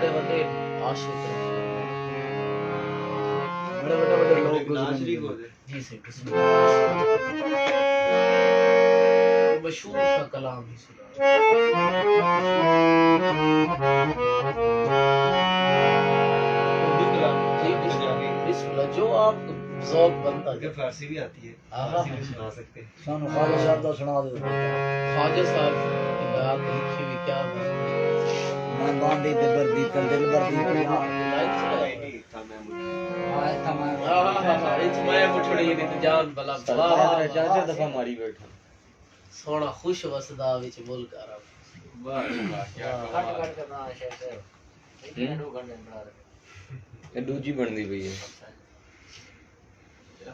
बड़े बड़े आशिक हैं, बड़े बड़े बड़े लोग गुजरे जी से मशहूर सा कलाम ही सुना बिस्मिल्लाह जो आप ज़ौक़ बनता है। फारसी भी आती है, फारसी भी सुना सकते हैं। सानू ख्वाजा साहब दा सुना दे। ख्वाजा साहब की बात लिखी हुई क्या मैं बांधी ते बर्दी कल दिल बर्दी को यार लाइक नहीं था मैं आए था मैं इच मैं मुठड़ी दी ते जान भला वाह चार दफा मारी बैठा सोना खुश वसदा विच मुल्क अरब वाह वाह क्या कट कट करना शेर से दो घंटे बना रहे ये दूजी बनदी पई है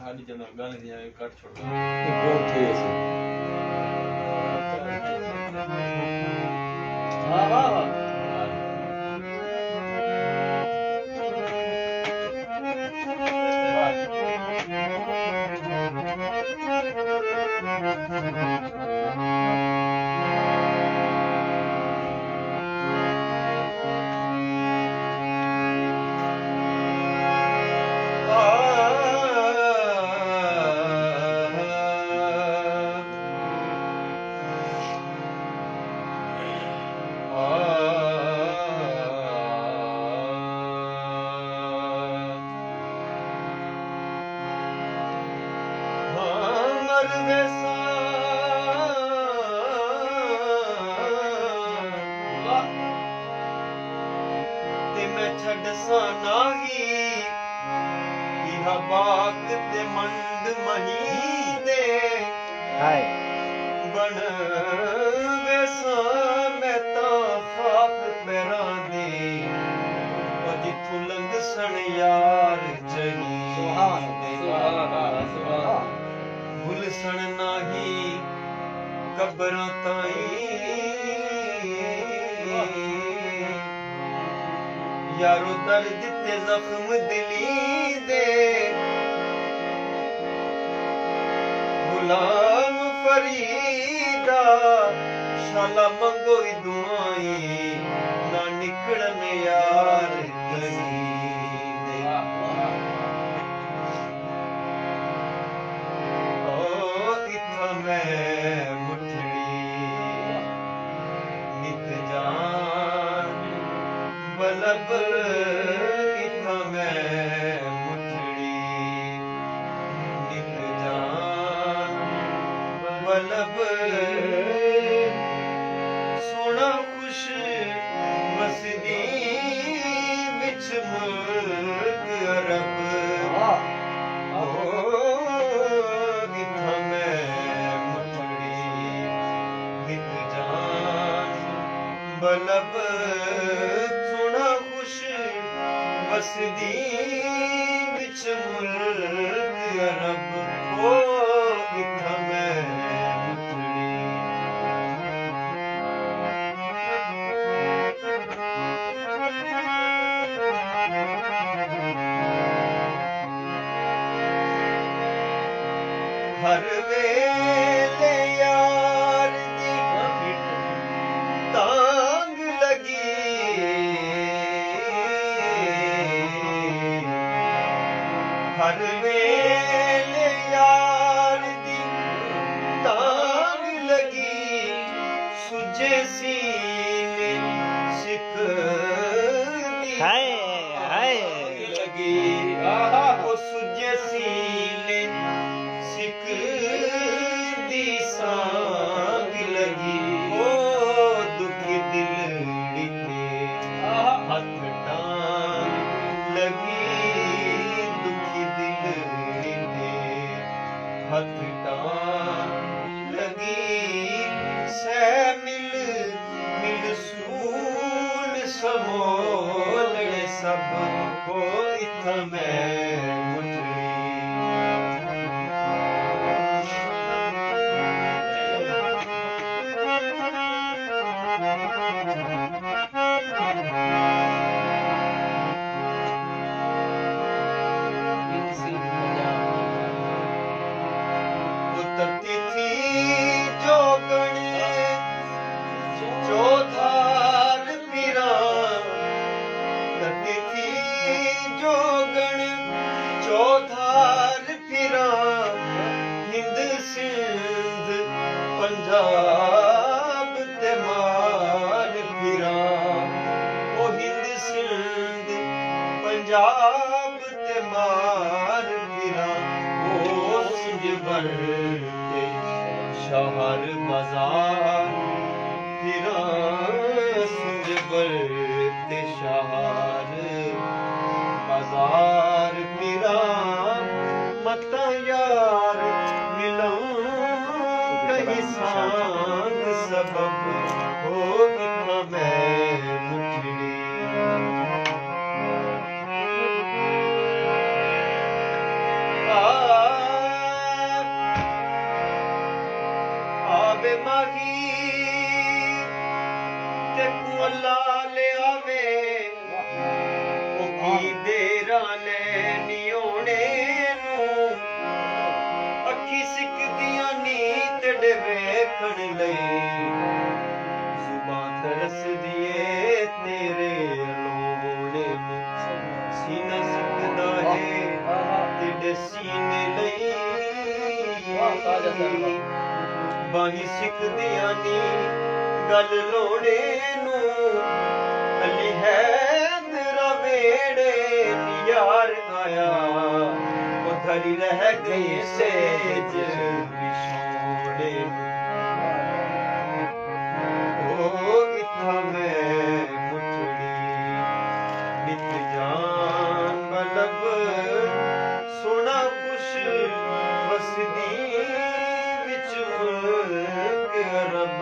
हाडी जन गाने दिया कट छोड़ एक बहुत थे ऐसे हां वाह वाह यारो दर्द ते जख्म दिली दे गुलाम फरीदा शाला मंगोई दुआई ना निकलन यार गली दे ओ इथा मैं मुठड़ी नित जान बलब इथा मैं मुठड़ी नित जान बलब सोना खुश वसदी विच मुल्क अरब ओ इथा मैं मुठड़ी नित जान बलब वसदी विच मुल्क अरब ओ इथा मैं मुठड़ी हर वेले यार दी तांग लगी हर वेले यार दी तांग लगी सुजे सीने सिख दी लगी ओ सुजे सीने सिख दी सांग लगी ओ दुखी दिल डिठे हथ टांग लगी हथ टांग लगी सै मिल मिल सूल समोलने सब को इथा मैं मुठड़ी उतरती थी जोगण चौधार पिरा ਸਿੰਧ ਪੰਜਾਬ ਤੇ ਮਾਰ ਫਿਰਾਂ ਉਹ ਹਿੰਦ ਸਿੰਧ ਪੰਜਾਬ ਤੇ ਮਾਰ ਫਿਰਾਂ ਉਹ ਸਿੰਜਬਰ ਤੇ ਸ਼ਹਿਰ ਬਾਜ਼ਾਰ ਫਿਰਾਂ ਸਿੰਜਬਰ ਤੇ ਸ਼ਹਿਰ ਬਾਜ਼ਾਰ ਫਿਰਾਂ ਮਤਾ ਯਾਰ ਮਿਲਾਂ ਕਹੀਂ ਸਾਂਗ ਸਬਬ ਹੋ ਇਥਾਂ ਮੈਂ ਮੁੱਠੜੀ ਆਵੇ ਮਾਗੀ ਤੇ ਕੁੱਲਾ ਲਿਆਵੇ ਉਹ ਕੀ ਦੇਰਾਂ ਲੈ ਨਿਉਣੇ ਨੂੰ ਅੱਖੀ ਸਿੱਕਦੀਆਂ ਨੀਤ ਡੇ ਵੇਖਣ ਲਈ ਜ਼ੁਬਾਨ ਤਰਸਦੀ ਏ ਤੇਰੇ ਅਲੋੜੇ ਨੂੰ ਸੀਨਾ ਸਿੱਕਦਾ ਏ ਤੇਰੇ ਸੀਨੇ ਲਈ ਬਾਹੀ ਸਿੱਖਦੀਆਂ ਨੀ ਗੱਲ ਲੋੜੇ ਨੂੰ ਅਲੀ ਹੈ ਤੇਰਾ ਵੇੜੇ ਯਾਰ ਆਇਆ ਉਹ ਧਰੀ ਰਹਿ ਗਈ ਸੇਜ ਵਿਛੋੜੇ ਉਹ ਇਥਾਂ ਮੈਂ ਮੁੱਠੜੀ ਨਿਤ ਜਾਨ ਬਲਬ ਸੋਹਣਾ ਕੁਛ ਵਸਦੀ ਵਿੱਚ ਮੁਲਕ ਰੱਬ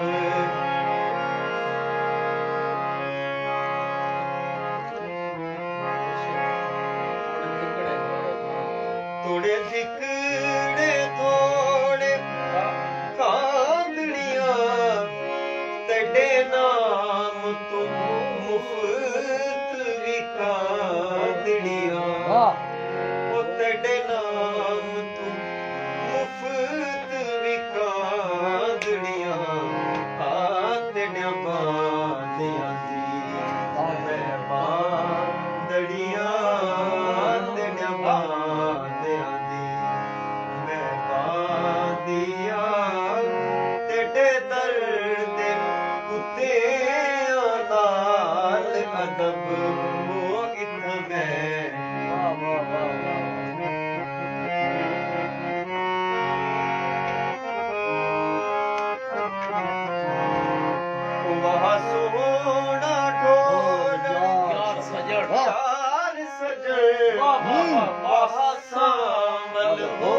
ਤੋੜੇ ਦਿਕੜੇ ਥੋੜੇ ਕਾਂਦੜੀਆਂ ਤੇਡੇ ਨਾਮ ਤੂੰ ਮੁਫਤ ਵੀ ਕਾਂਦੜੀਆਂ ਉਹ ਤੇਡੇ ਨਾਮ ਤੂੰ ਮੁਫਤ ਵੀ ਕਾਂਦੜੀਆਂ ਆ ਤੇਡਿਆਂ ਬਾਂਦਿਆਂ ਦੀ ਮੈਂ ਬਾਂਦੜੀਆਂ ਤੇਡਿਆਂ ਬਾਂਦਿਆਂ ਦੀ ਮੈਂ ਬਾਂਦੀਆਂ ਤੇਡੇ ਦਰ ਦੇ ਕੁੱਤਿਆਂ ਨਾਲ ਅਦਬ ਹੋ ਇਥ ਮੈਂ ਵਾਹ ਸੋਹਣਾ ਢੋਲ ਯਾਰ ਸਜਣ ਯਾਰ ਸਜਣ ਵਾਹ ਸਾਵਲ ਹੋ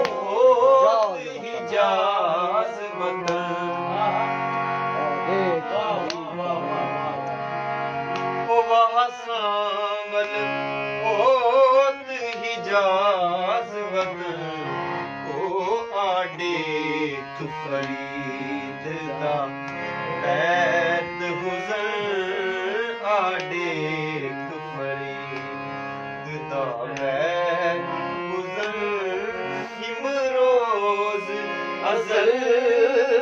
ਹਿਜਾਜ਼ ਵਤਨ ਉਹ ਵਾਹ ਸਾਵਲ ਹੋਤ ਹਿਜਾਜ਼ ਵਤਨ ਉਹ ਆਡੇ ਤੂੰ ਫਰੀਦ ਦਾ ਬੈਦ ਹੁਜ਼ਨ ਆਡੇ ਤੂੰ ਫਰੀਦ ਦਾ ਬੈਦ ਹੁਜ਼ਨ ਹਿਮਰੋਜ਼ ਅਜ਼ਲ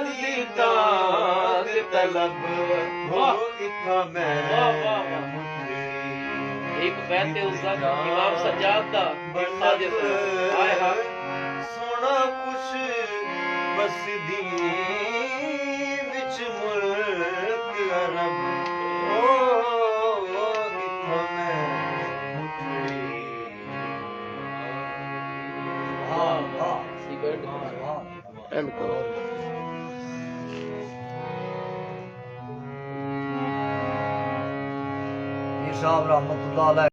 ਦੀ ਤਾਕ ਤਲਬ ਹੋ ਇਥਾਂ ਮੈਂ ਇੱਕ ਬੈਤ ਤੇ ਉਸਦਾ ਇਮਾਮ ਸੱਜਾਦ ਦਾ ਹਾਜ਼ਰ ਆਏ ਹਾਂ ਸੋਹਣਾ ਕੁਛ ਵਸਦੀ ਵਿੱਚ ਮੁਲਕ ਅਰਬ ਓ ਇਥਾਂ ਮੈਂ ਮੁੱਠੜੀ ਸਿਗਰਟ ਐਂਡ ਕਰੋ ਸਾਹਿਬ ਰਹਿਮਤੁल्लाह अलैह